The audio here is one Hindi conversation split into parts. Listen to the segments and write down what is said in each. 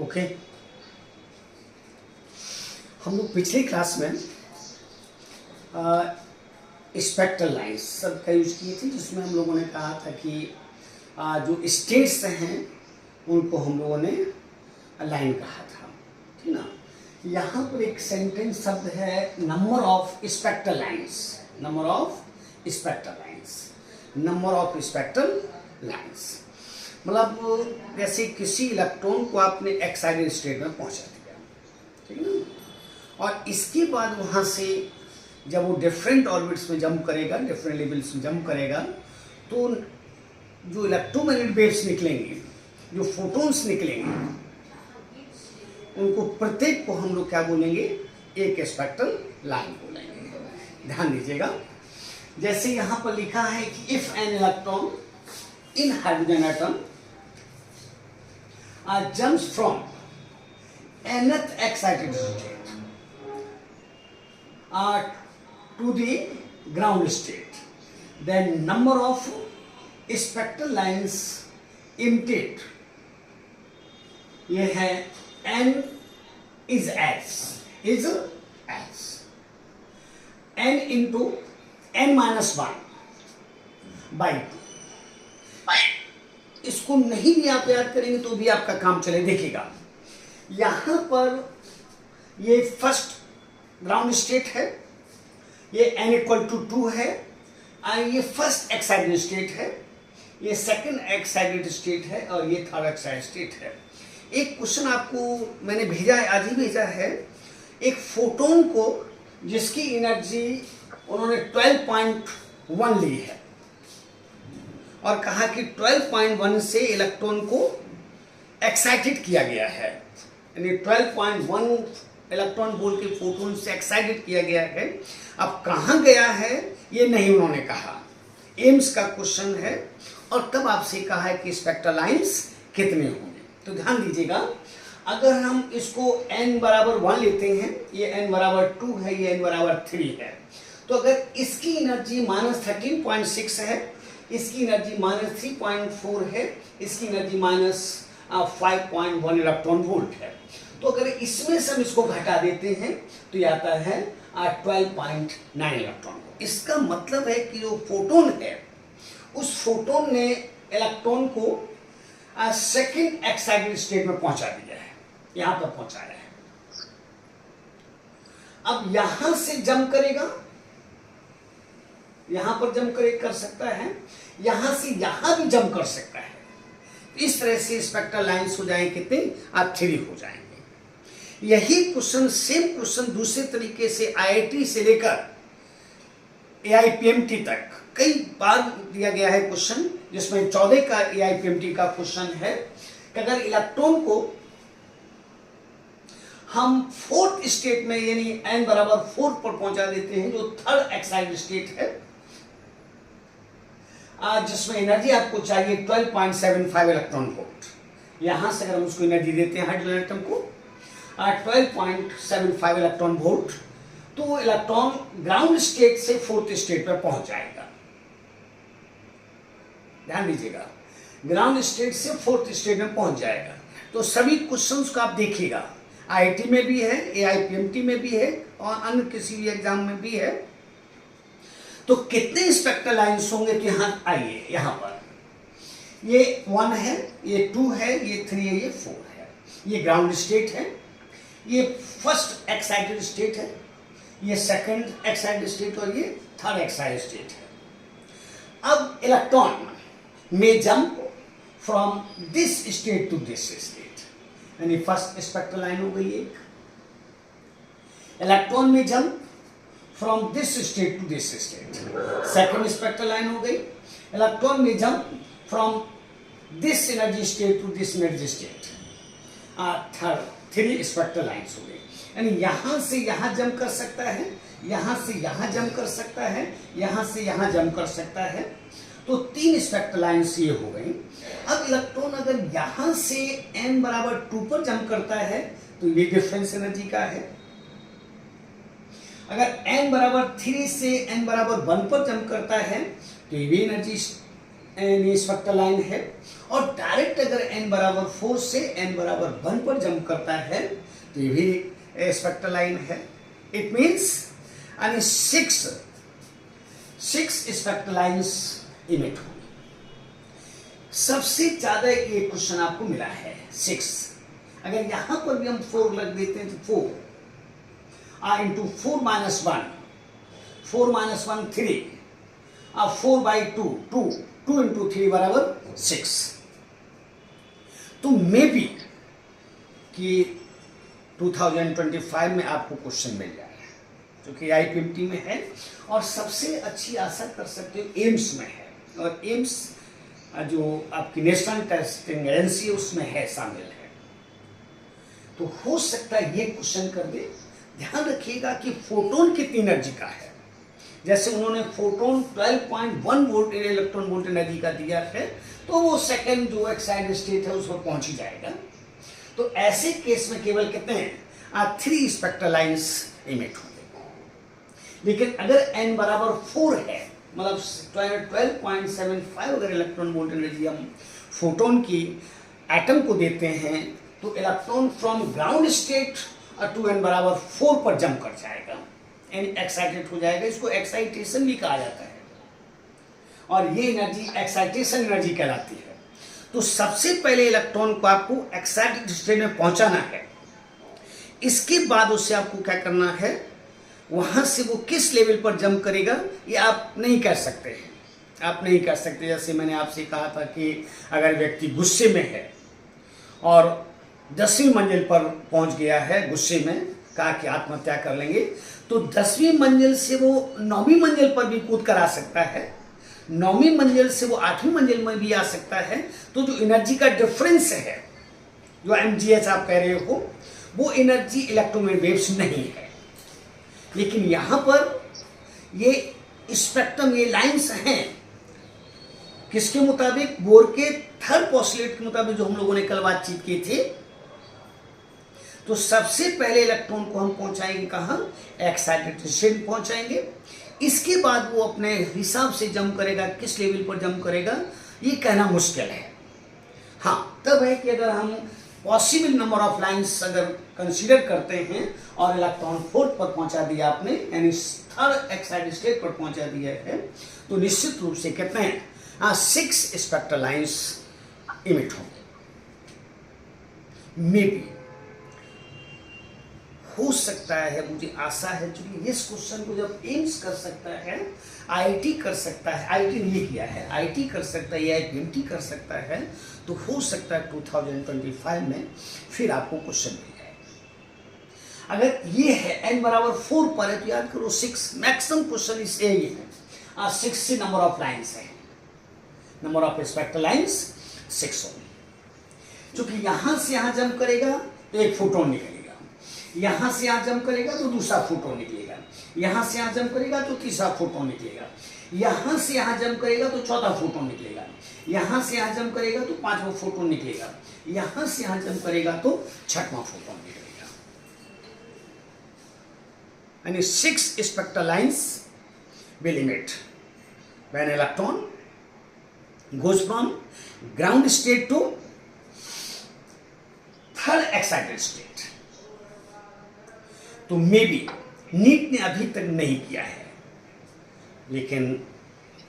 ओके, हम लोग पिछली क्लास में स्पेक्ट्रल लाइंस सब का यूज किए थे, जिसमें हम लोगों ने कहा था कि जो स्टेट्स हैं उनको हम लोगों ने लाइन कहा था, ठीक ना। यहाँ पर एक सेंटेंस शब्द है number of spectral lines, number of spectral lines, number of spectral lines. मतलब जैसे किसी इलेक्ट्रॉन को आपने एक्साइटेड स्टेट में पहुंचा दिया, ठीक है ना, और इसके बाद वहाँ से जब वो डिफरेंट ऑर्बिट्स में जंप करेगा, डिफरेंट लेवल्स में जंप करेगा, तो जो इलेक्ट्रोमैग्नेटिक वेव्स निकलेंगे, जो फोटॉन्स निकलेंगे, उनको प्रत्येक को हम लोग क्या बोलेंगे, एक स्पेक्ट्रल लाइन बोलेंगे। ध्यान दीजिएगा, जैसे यहाँ पर लिखा है कि if an electron in hydrogen atom jumps from nth excited state to the ground state, then number of spectral lines imitate ये है n is as n into n minus 1 by 2। इसको नहीं भी आप याद करेंगे तो भी आपका काम चले। देखिएगा यहां पर ये फर्स्ट ग्राउंड स्टेट है, ये n इक्वल टू 2 है, ये फर्स्ट एक्साइटेड स्टेट है, ये सेकंड एक्साइटेड स्टेट है, और ये थर्ड एक्साइटेड स्टेट है। एक क्वेश्चन आपको मैंने भेजा है, आज ही भेजा है, एक फोटोन को जिसकी एनर्जी उन्होंने 12.1 ली है और कहा कि 12.1 से इलेक्ट्रॉन को एक्साइटेड किया गया है, यानी 12.1 इलेक्ट्रॉन बोल के फोटोन से एक्साइटेड किया गया है। अब कहाँ गया है ये नहीं उन्होंने कहा, एम्स का क्वेश्चन है, और तब आपसे कहा है कि स्पेक्ट्रल लाइंस कितने होंगे। तो ध्यान दीजिएगा, अगर हम इसको n बराबर 1 लेते हैं, ये n बराबर 2 है, ये n बराबर 3 है, तो अगर इसकी एनर्जी -13.6 है, इसकी एनर्जी -3.4 है, इसकी एनर्जी -5.1 इलेक्ट्रॉन वोल्ट है, तो अगर इसमें से हम इसको घटा देते हैं तो ये आता है 12.9 इलेक्ट्रॉन। इसका मतलब है कि जो फोटोन है, उस फोटोन ने इलेक्ट्रॉन को सेकंड एक्साइटेड स्टेट में पहुंचा दिया है, यहां पर पहुंचाया है। अब यहां से जंप करेगा, यहां पर जंप कर सकता है, यहां से यहां भी जंप कर सकता है। इस तरह से स्पेक्ट्रल लाइंस हो जाएंगे कितने, 3 हो जाएंगे। यही क्वेश्चन, सेम क्वेश्चन दूसरे तरीके से IIT से लेकर AIPMT तक कई बार दिया गया है क्वेश्चन, जिसमें 14 का AIPMT का क्वेश्चन है कि अगर इलेक्ट्रॉन को हम फोर्थ स्टेट में यानी n बराबर 4 पर पहुंचा देते हैं, जो थर्ड एक्साइटेड स्टेट है, जिसमें एनर्जी आपको चाहिए 12.75 इलेक्ट्रॉन वोल्ट, यहां से अगर हम उसको एनर्जी देते हैं हाइड्रोजन एटम को 12.75 इलेक्ट्रॉन वोल्ट, तो इलेक्ट्रॉन ग्राउंड स्टेट से फोर्थ स्टेट पर पहुंच जाएगा। ध्यान दीजिएगा, ग्राउंड स्टेट से फोर्थ स्टेट में पहुंच जाएगा। तो सभी क्वेश्चंस को आप देखिएगा, IIT में भी है, AIPMT में भी है, और अन्य किसी भी एग्जाम में भी है। तो कितने स्पेक्ट्रल लाइंस होंगे, तो यहां आइए, यहां पर ये 1 है, ये 2 है, ये 3 है, ये 4 है, ये ग्राउंड स्टेट है, ये फर्स्ट एक्साइटेड स्टेट है, ये सेकंड एक्साइटेड स्टेट, और ये थर्ड एक्साइटेड स्टेट है। अब इलेक्ट्रॉन में jump from this state to this state, यानी फर्स्ट स्पेक्ट्रल लाइन हो गई एक। इलेक्ट्रॉन में jump from this state to this state, second spectral line हो गई। इलेक्ट्रॉन में jump from this energy state to this energy state, third 3 spectral lines हो गई। यानी यहां से यहां जंप कर सकता है, यहां से यहां जंप कर सकता है, यहां से यहां जंप कर सकता है, तो 3 स्पेक्ट्रल लाइंस ये हो गई। अब इलेक्ट्रॉन अगर यहां से n बराबर 2 पर जंप करता है तो ये डिफरेंस एनर्जी का है। अगर n बराबर 3 से n बराबर 1 पर जंप करता है तो ये भी एनर्जी एन स्पेक्ट्रल लाइन है और डायरेक्ट अगर n बराबर 4 से n बराबर 1 पर जंप करता है तो ये भी स्पेक्ट्रल लाइन है। इट मीन्स यानी सिक्स स्पेक्ट्रल लाइन्स इमिट होंगी। सबसे ज्यादा ये क्वेश्चन आपको मिला है 6। अगर यहां पर भी हम 4 लग देते हैं तो 4 into 4 minus 1, 4 minus 1 3, 4 by 2 2, 2 into 3 बराबर 6। तो मे बी कि 2025 में आपको क्वेश्चन मिल जाएगा, जो कि IPMT में है और सबसे अच्छी आशा कर सकते हो एम्स में है, और एम्स जो आपकी नेशनल टेस्टिंग एजेंसी है उसमें है, शामिल है। तो हो सकता है ये क्वेश्चन कर दे। ध्यान रखिएगा कि फोटोन कितनी एनर्जी का है। जैसे उन्होंने photon 12.1 volt electron volt energy का दिया है, तो वो सेकंड जो एक्साइटेड स्टेट है उस पर पहुंच ही जाएगा। तो ऐसे केस में केवल कितने हैं 3 स्पेक्ट्रल लाइन्स इमिट होंगे। लेकिन अगर n बराबर 4 है, मतलब 12.75 अगर इलेक्ट्रॉन वोल्ट एनर्जी हम फोटोन की एटम को देते हैं, तो electron from ground state to n बराबर 4 पर जंप कर जाएगा, n एक्साइटेड हो जाएगा। इसको एक्साइटेशन भी कहा जाता है और ये एनर्जी एक्साइटेशन एनर्जी कहलाती है। तो सबसे पहले इलेक्ट्रॉन को आपको एक्साइटेड स्टेट में पहुंचाना है, इसके बाद उससे आपको क्या करना है, वहां से वो किस लेवल पर जंप करेगा ये आप नहीं कर सकते हैं, आप नहीं कर सकते। जैसे मैंने आपसे कहा था कि अगर व्यक्ति गुस्से में है और 10वीं मंजिल पर पहुंच गया है, गुस्से में कहा कि आत्महत्या कर लेंगे, तो 10वीं मंजिल से वो 9वीं मंजिल पर भी कूद कर आ सकता है, 9वीं मंजिल से वो 8वीं मंजिल में भी आ सकता है। तो जो एनर्जी का डिफरेंस है, जो mgh आप कह रहे हो, वो एनर्जी इलेक्ट्रोमैग्नेटिक वेव्स नहीं है। लेकिन यहां पर ये स्पेक्ट्रम, ये लाइंस हैं किसके मुताबिक, बोर के थर्ड पोस्टुलेट के मुताबिक, जो हम लोगों ने कल बातचीत की थी। तो सबसे पहले इलेक्ट्रॉन को हम पहुंचाएंगे कहां, एक्साइटेड स्टेट पहुंचाएंगे। इसके बाद वो अपने हिसाब से जंप करेगा, किस लेवल पर जंप करेगा ये कहना मुश्किल है। हाँ, तब है कि अगर हम पॉसिबल नंबर ऑफ लाइंस अगर कंसीडर करते हैं और इलेक्ट्रॉन 4 पर पहुंचा दिया आपने, यानी थर्ड एक्साइटेड स्टेट पर पहुंचा दिया है, तो निश्चित रूप से कितने हैं 6 स्पेक्ट्रल लाइंस इमिट होंगे। मे बी हो सकता है, मुझे आशा है, क्योंकि इस क्वेश्चन को जब एम्स कर सकता है, IIT कर सकता है, IIT ने ये किया है, IIT कर सकता है, IPMT कर सकता है, तो हो सकता है 2025 में फिर आपको क्वेश्चन मिल जाए। अगर ये है n बराबर 4 पर है तो याद करो 6, मैक्सिमम क्वेश्चन इस ये है 6 से नंबर ऑफ लाइन्स है, नंबर ऑफ स्पेक्ट्रल लाइन्स 6 होगी। क्योंकि यहां से यहां जंप करेगा तो एक फोटोन निकलेगा, यहां से यहां जंप करेगा तो दूसरा फोटोन निकलेगा, यहां से यहां जंप करेगा तो तीसरा फोटोन निकलेगा, यहां से यहां जंप करेगा तो चौथा फोटोन निकलेगा, यहां से यहां जंप करेगा तो 5वां फोटोन निकलेगा, यहां से यहां जंप करेगा तो 6वां फोटोन निकलेगा। यानी 6 spectral lines will emit when electron goes from ground state to third excited state। तो मे बी नीट ने अभी तक नहीं किया है, लेकिन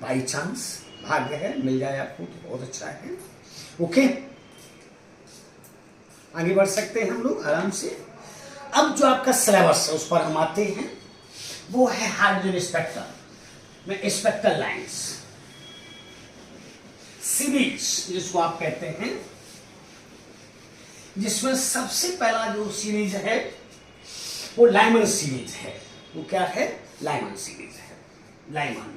बाई चांस भाग्य है मिल जाए आपको तो बहुत अच्छा है। ओके, आगे बढ़ सकते हैं हम लोग आराम से। अब जो आपका सिलेबस है उस पर हम आते हैं, वो है हाइड्रोजन स्पेक्ट्रम में स्पेक्ट्रल लाइंस सीरीज जिसको आप कहते हैं, जिसमें सबसे पहला जो सीरीज है वो लाइमन सीरीज है। वो क्या है, लाइमन सीरीज है, Lyman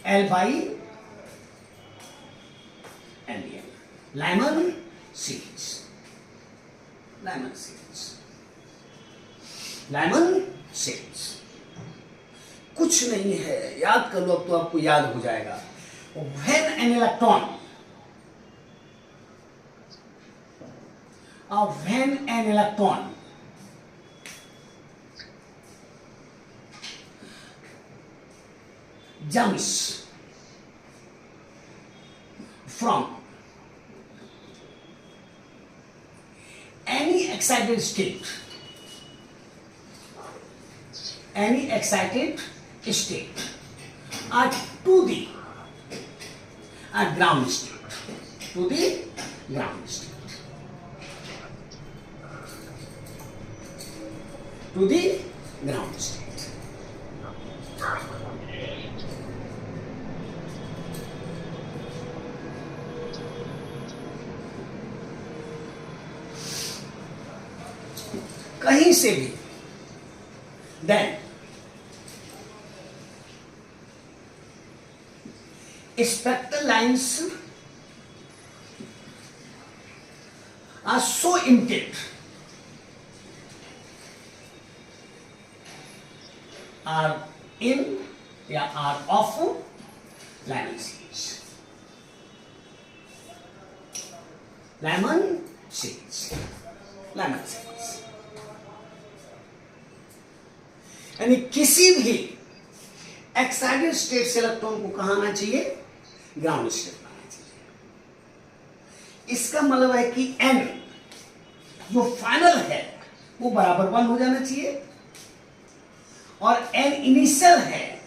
L/NDN, Lyman series, Lyman series, Lyman series कुछ नहीं है, याद कर लो, अब तो आपको याद हो जाएगा। When an electron, when an electron jumps from any excited state are to the ground state, to the ground state, to the ground state. कहीं से भी then spectral lines are so emitted are in या are of Lyman series. Lyman series. यानी किसी भी एक्साइटेड स्टेट से इलेक्ट्रॉन को कहाँ आना चाहिए, ग्राउंड स्टेट में आना चाहिए. इसका मतलब है कि n जो फाइनल है वो बराबर 1 हो जाना चाहिए और n इनिशियल है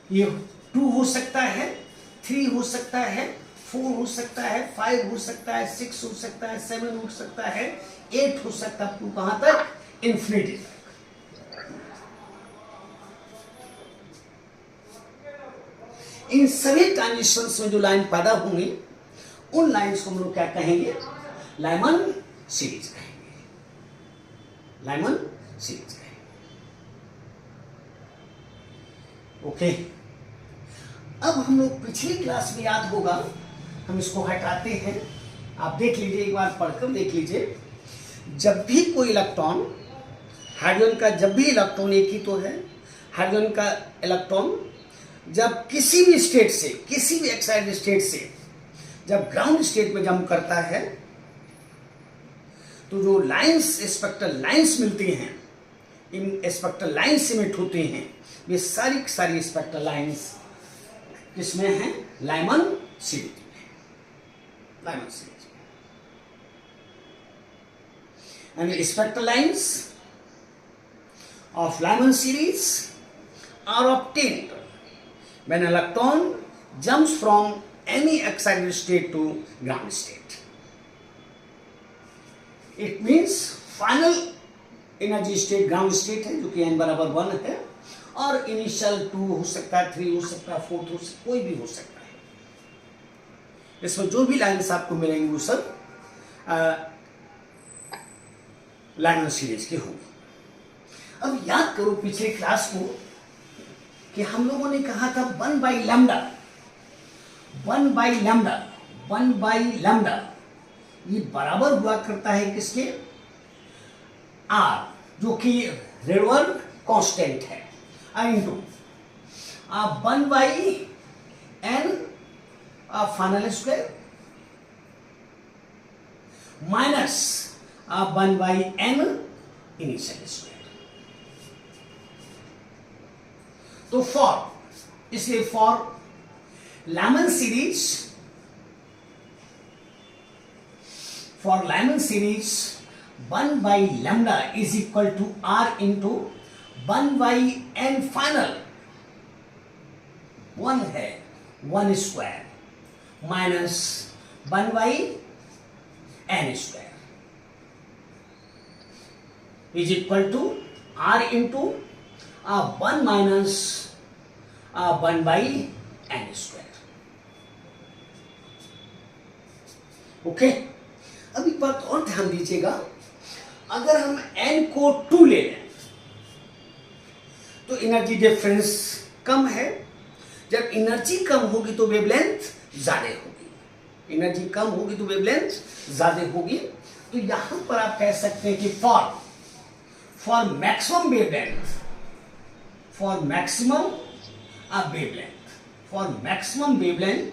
ये 2 हो सकता है, 3 हो सकता है, 4 हो सकता है, 5 हो सकता है, 6 हो सकता है, 7 हो सकता है, 8 हो सकता है, तो कहां तक, इन्फिनिटी तक. इन सभी ट्रांजिशंस में जो लाइन पैदा होंगी उन लाइंस को हम लोग क्या कहेंगे, लाइमन सीरीज कहेंगे. लाइमन सीरीज कहेंगे. ओके. अब हम लोग पिछली क्लास में याद होगा, हम इसको हटाते हैं, आप देख लीजिए, एक बार पढ़कर देख लीजिए. जब भी कोई इलेक्ट्रॉन, हाइड्रोजन का जब भी इलेक्ट्रॉन एक ही तो है, हाइड्रोजन का इलेक्ट्रॉन जब किसी भी स्टेट से, किसी भी एक्साइटेड स्टेट से जब ग्राउंड स्टेट में जंप करता है तो जो लाइंस, स्पेक्ट्रल लाइंस मिलती हैं, इन स्पेक्ट्रल लाइंस इमिट होते हैं, ये सारी सारी स्पेक्ट्रल लाइंस किसमें हैं, लाइमन सीरीज में. लाइमन सीरीज में. And spectral lines of Lyman series are obtained when electron jumps from any excited state to ground state. It means final energy state ground state है जो कि n बराबर 1 है और इनिशियल 2 हो सकता है, 3 हो सकता है, 4 हो सकता है, कोई भी हो सकता है. इसमें जो भी लाइन्स आपको मिलेंगी वो सब लाइमन सीरीज की होंगी. अब याद करो पिछले क्लास को कि हम लोगों ने कहा था 1/λ ये बराबर हुआ करता है किसके, R जो कि रेडवर्ड कांस्टेंट है, into 1/n final square minus 1/n initial square. तो इसलिए for Lyman series, for Lyman series 1/λ is equal to R into 1/n final. 1 है 1 square minus 1/n square is equal to R into 1 minus 1/n square. Okay. अब एक बात और ध्यान दीजिएगा, अगर हम n को 2 ले लें तो एनर्जी डिफरेंस कम है. जब एनर्जी कम होगी तो वेवलेंथ ज्यादा होगी. एनर्जी कम होगी तो वेवलेंथ ज्यादा होगी. तो यहां पर आप कह सकते हैं कि for maximum wavelength, for maximum wavelength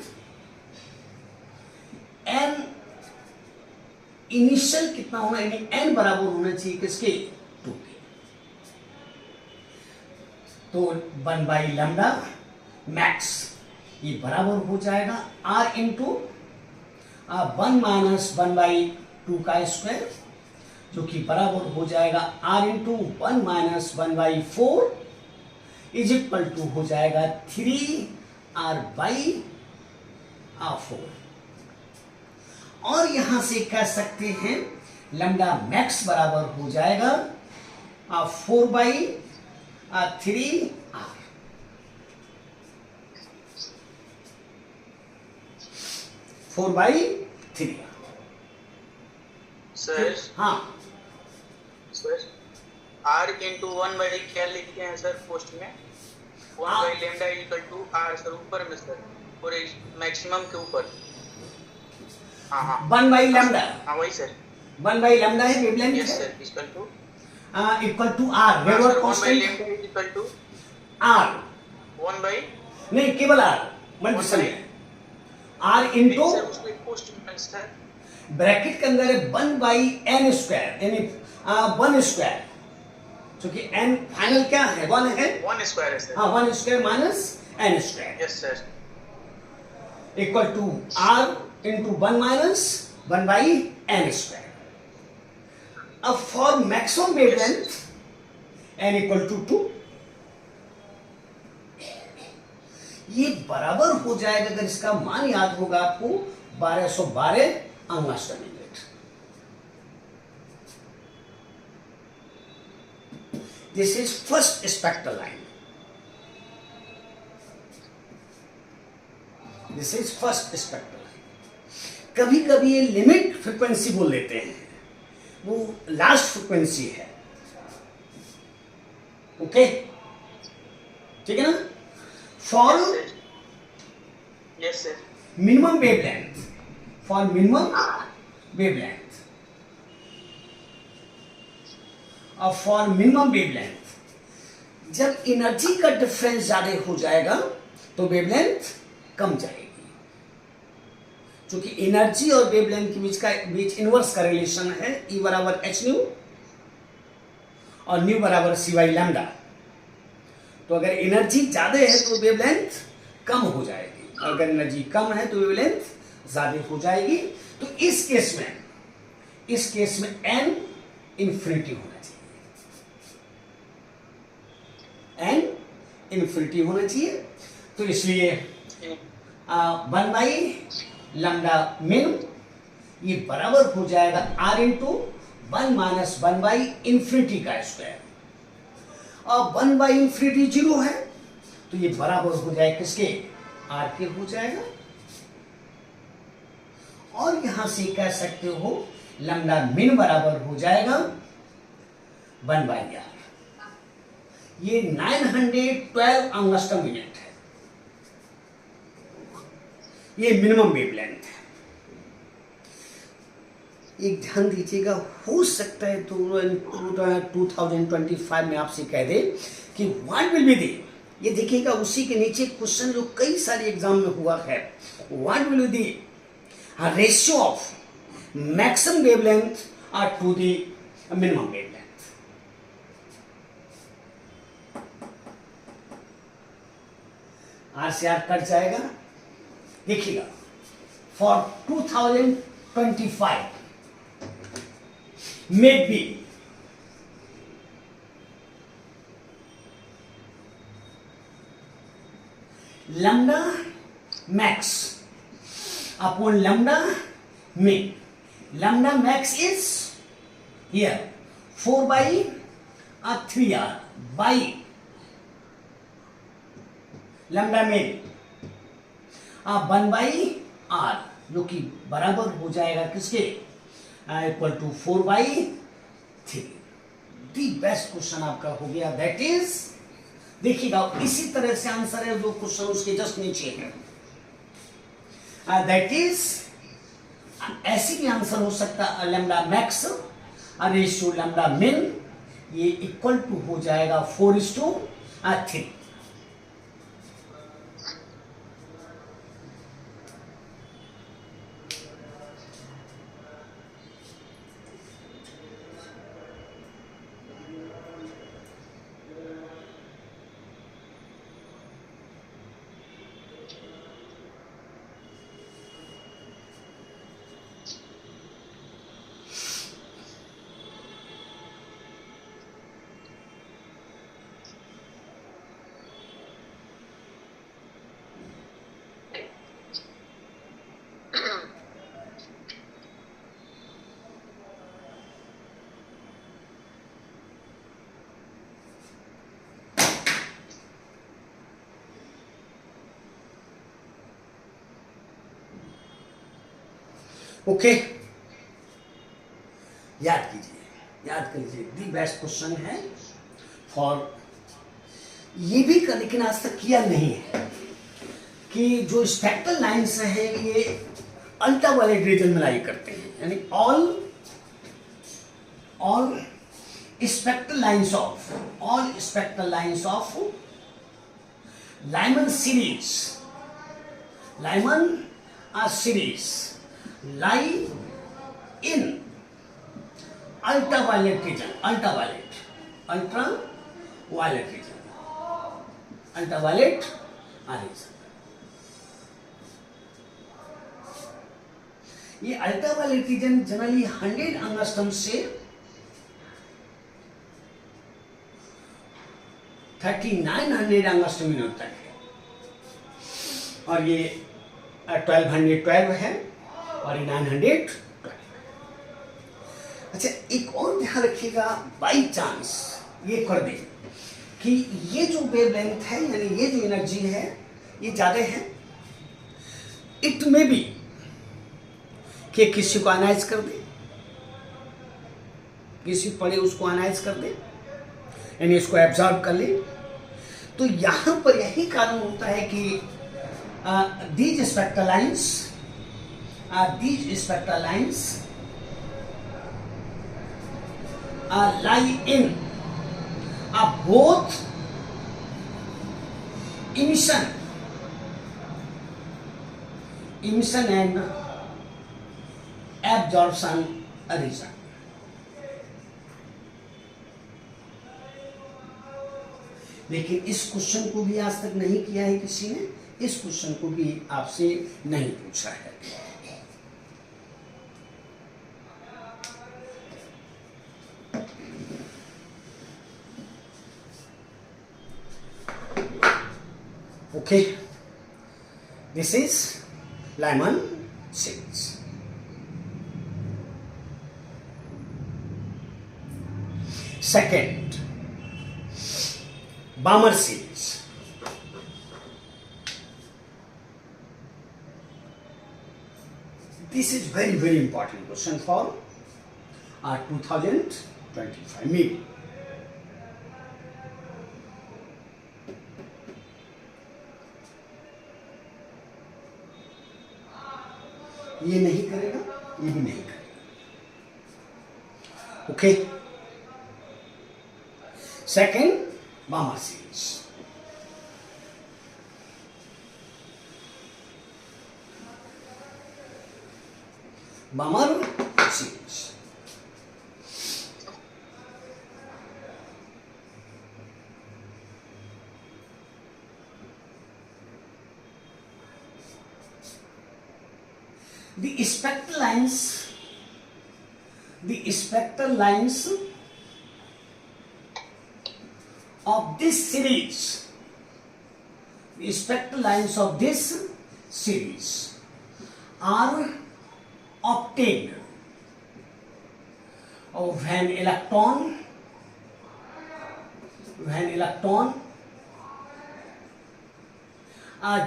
n initial कितना होना, यानी n बराबर होना चाहिए किसके, 2 के. तो 1/λ मैक्स ये बराबर हो जाएगा r इंटू 1 माइनस 1/2 का स्क्वायर, जो कि बराबर हो जाएगा r into 1 minus 1/4 is equal to हो जाएगा 3r/4। और यहां से कह सकते हैं लैम्डा मैक्स बराबर हो जाएगा 4/3r। 4/3। सर हाँ सर आर इंटू 1/, क्या लिखते हैं सर पोस्ट में? 1/λ इक्वल टू आर सर, ऊपर में सर, और मैक्सिमम के ऊपर। हाँ हाँ 1/λ। हाँ वही सर, 1/λ है वेवलेंथ यस है, सर, इक्वल टू r वेवर कांस्टेंट 1/λ इक्वल टू r 1/, नहीं केवल r मल्टीपल है r इंटू सर उसमें पोस्ट में सर ब्रैकेट के अंदर है 1/n स्क्वायर, यानी 1 स्क्वायर, क्योंकि n फाइनल क्या है 1 है, 1 स्क्वायर है सर। हाँ 1 square minus n square yes sir, equal to r into 1 minus 1/n square. अब for maximum wavelength n equal to 2, ये बराबर हो जाएगा, अगर इसका मान याद होगा आपको 1212 angstrom unit. This is first spectral line, this is first spectral line. कभी कभी ये लिमिट फ्रीक्वेंसी बोल लेते हैं, वो लास्ट फ्रीक्वेंसी है, ओके ठीक है ना। For yes sir, minimum wavelength, for minimum wavelength, और फॉर मिनिमम वेवलेंथ जब एनर्जी का डिफरेंस ज्यादा हो जाएगा तो वेवलेंथ कम जाएगी, क्योंकि एनर्जी और वेवलेंथ के बीच इनवर्स का रिलेशन है, E बराबर h न्यू और न्यू बराबर c/λ। तो अगर एनर्जी ज्यादा है तो वेवलेंथ कम हो जाएगी, अगर एनर्जी कम है तो वेवलेंथ ज्यादा हो जाएगी। तो इस केस में n इंफिनिटी होना चाहिए, n इंफिनिटी होना चाहिए। तो इसलिए 1/λ min ये बराबर हो जाएगा r इंटू 1 माइनस 1/∞ का स्क्वायर, और 1/∞ 0 है, तो ये बराबर हो जाएगा किसके, r के हो जाएगा। और यहां से कह सकते हो लैम्डा मिन बराबर हो जाएगा 1/r। ये 912 एंगस्ट्रॉम यूनिट है, ये मिनिमम वेवलेंथ है। एक ध्यान दीजिएगा, हो सकता है तो 2025 में आपसे कह दे कि व्हाट विल बी दी, ये देखिएगा उसी के नीचे क्वेश्चन जो कई सारे एग्जाम में हुआ है, what will be the ratio of maximum wavelength to the minimum wavelength. R से आर कट जाएगा, देखिएगा for 2025 may be lambda max upon lambda min. Lambda max is here 4/3r by lambda min 1/r, जो कि बराबर हो जाएगा किसके, equal to 4/3। The best question आपका हो गया, दैट इज, देखिएगा इसी तरह से आंसर है जो क्वेश्चन उसके जस्ट नीचे है, दैट इज ऐसी भी आंसर हो सकता है लैम्डा मैक्स रेशियो लैम्डा मिन, ये इक्वल टू हो जाएगा 4:3। ओके, याद कीजिए, याद कर लीजिए, दी बेस्ट क्वेश्चन है फॉर, ये भी कर लेकिन आज तक किया नहीं है कि जो स्पेक्ट्रल लाइंस है ये अल्ट्रावायलेट रीजन में लाई करते हैं, यानी all spectral lines of Lyman series lie in ultraviolet region, ultraviolet region. ये अल्ट्रावायलेट रीजन जनरली 100 एंगस्ट्रॉम से 3900 एंगस्ट्रॉम तक है, और ये 1212 है और ये 912। अच्छा, एक और ध्यान रखिएगा, बाई चांस ये कर दे कि ये जो वेवलेंथ है, यानी ये जो एनर्जी है ये ज्यादा है, इट में बी कि किसी को एनालाइज कर दे, किसी पढ़े उसको एनालाइज कर दे, यानी इसको एब्जॉर्ब कर ले। तो यहां पर यही कारण होता है कि these spectral lines lie in both emission and absorption region। लेकिन इस क्वेश्चन को भी आज तक नहीं किया है किसी ने, इस क्वेश्चन को भी आपसे नहीं पूछा है। Okay, this is Lyman series। Second, Balmer series। This is very important question for 2025 maybe। ये नहीं करेगा, ये भी नहीं करेगा। Okay, second, Balmer series। Balmer series। The spectral lines of this series, are obtained when electron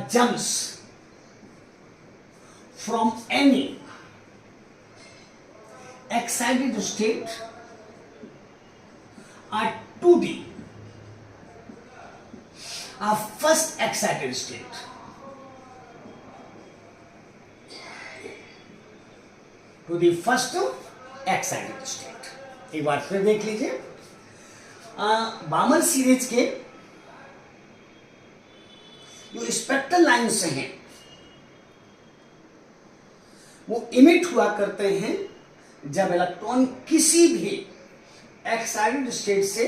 jumps from any excited state to the first excited state। To the first excited state. एक बार फिर देख लीजिए, बामर सीरीज के जो स्पेक्ट्रल लाइन्स हैं वो इमिट हुआ करते हैं जब इलेक्ट्रॉन किसी भी एक्साइटेड स्टेट से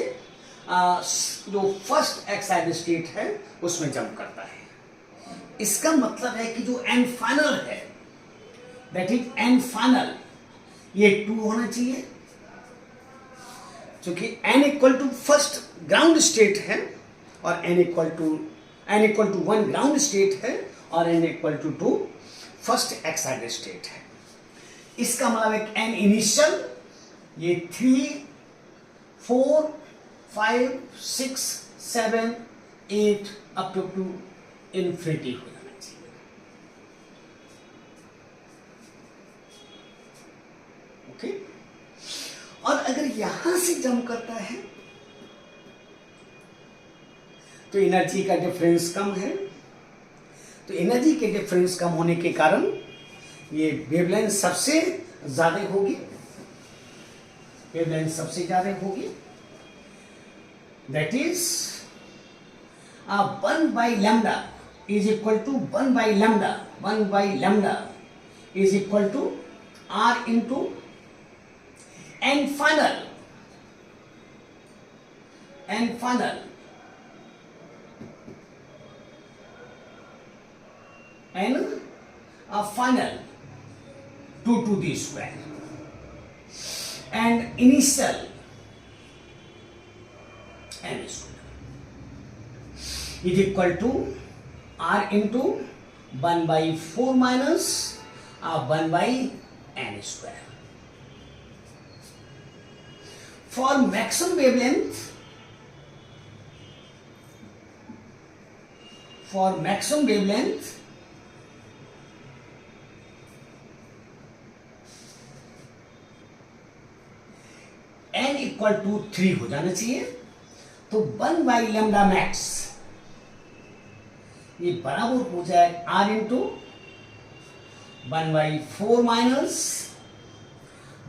जो फर्स्ट एक्साइटेड स्टेट है उसमें जंप करता है। इसका मतलब है कि जो एंड फाइनल है, दैट इज एंड फाइनल, ये 2 होना चाहिए, क्योंकि n equal to first ground state है और n equal to 1 ground state है और n equal to 2 first excited state है। इसका मतलब एक n इनिशियल, ये 3 4 5 6 7 8 अप टू इन्फिनिटी हो जाना चाहिए। ओके। और अगर यहां से जंप करता है तो एनर्जी का डिफरेंस कम है, तो एनर्जी के डिफरेंस कम होने के कारण ये वेवलेंथ सबसे ज्यादा होगी, वेवलेंथ सबसे ज्यादा होगी, that is 1/λ is equal to 1/λ, 1/λ is equal to r into n final, n final, n final 2 to the square, and initial n square is equal to r into 1/4 minus 1/n square. For maximum wavelength, for maximum wavelength, n equal to 3 हो जाना चाहिए, तो 1/λ मैक्स ये बराबर हो जाए r इंटू 1/4 माइनस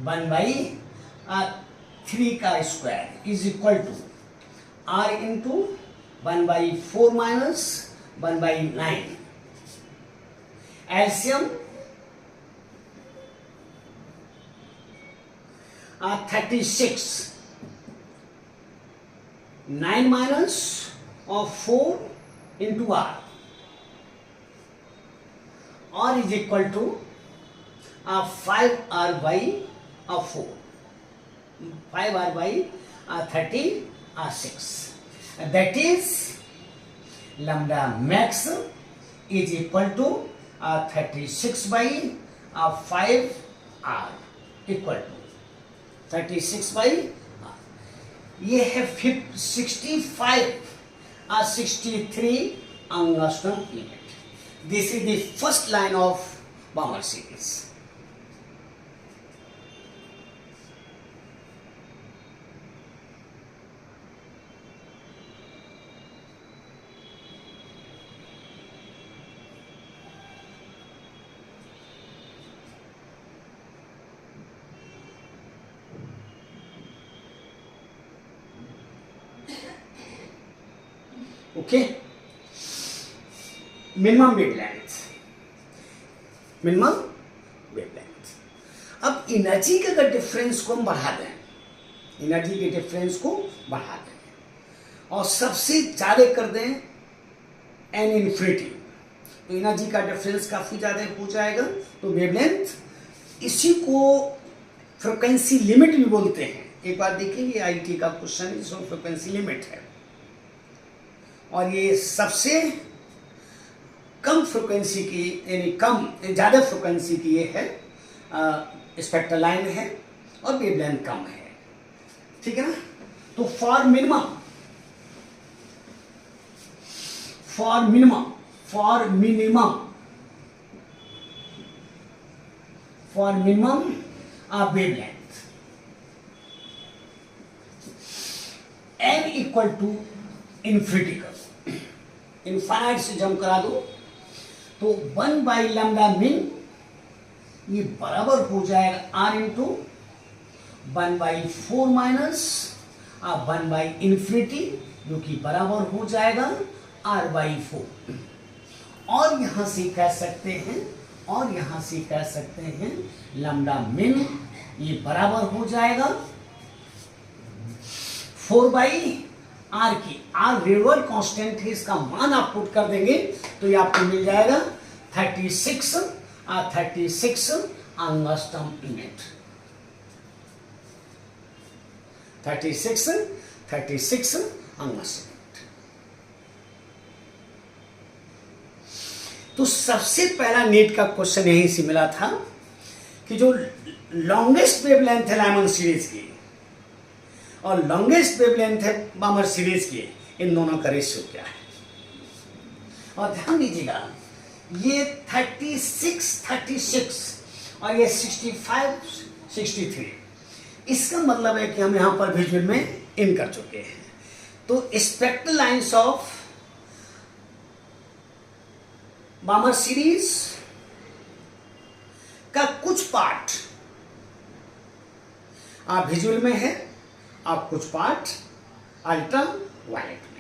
1/3 का square is equal to r into 1/4 minus 1/9, LCM 36, 9 minus of 4 into r is equal to 5r by 4, 5r by 36, that is lambda max is equal to 36 by 5r equal to 36 by ये है 65 or 63 angstrom unit. This is the first line of Balmer series. Okay, minimum wavelength, minimum wavelength. अब एनर्जी के अगर डिफरेंस को हम बढ़ा दें, एनर्जी के डिफरेंस को बढ़ा दें और सबसे ज्यादा कर दें एन इन्फिनिटी, तो एनर्जी का डिफरेंस काफी ज्यादा हो जाएगा, तो वेवलेंथ, इसी को फ्रिक्वेंसी लिमिट भी बोलते हैं। एक बार देखेंगे आईटी का क्वेश्चन, इसमें फ्रिक्वेंसी लिमिट है और ये सबसे कम फ्रिक्वेंसी की, यानी कम ज़्यादा फ्रिक्वेंसी की ये है, स्पेक्ट्रल लाइन है और वेवलेंथ कम है, ठीक है ना। तो for minimum, for minimum, for minimum, for minimum wavelength n equal to infinity कर, इनफाइनाइट से जंप करा दो, तो 1/λ मिन ये बराबर हो जाएगा r इंटू 1/4 माइनस 1/∞, जो कि बराबर हो जाएगा r/4। और यहां से कह सकते हैं, और यहां से कह सकते हैं लैम्डा मिन ये बराबर हो जाएगा 4/r की, r रेडियल कांस्टेंट है, इसका मान आप पुट कर देंगे तो ये आपको मिल जाएगा 36 एंगस्ट्रॉम यूनिट, 36 एंगस्ट्रॉम। तो सबसे पहला नीट का क्वेश्चन यहीं से मिला था कि जो लॉन्गेस्ट वेवलेंथ है लाइमन सीरीज की और लॉन्गेस्ट वेवलेंथ है बामर सीरीज की, इन दोनों का रेशियो क्या है। और ध्यान दीजिएगा ये 36 और ये 65 63। इसका मतलब है कि हम यहाँ पर विजुअल में इन कर चुके हैं। तो स्पेक्ट्रल लाइंस ऑफ बामर सीरीज का कुछ पार्ट आप विजुअल में है, आप कुछ पार्ट अल्ट्रा वायलेट।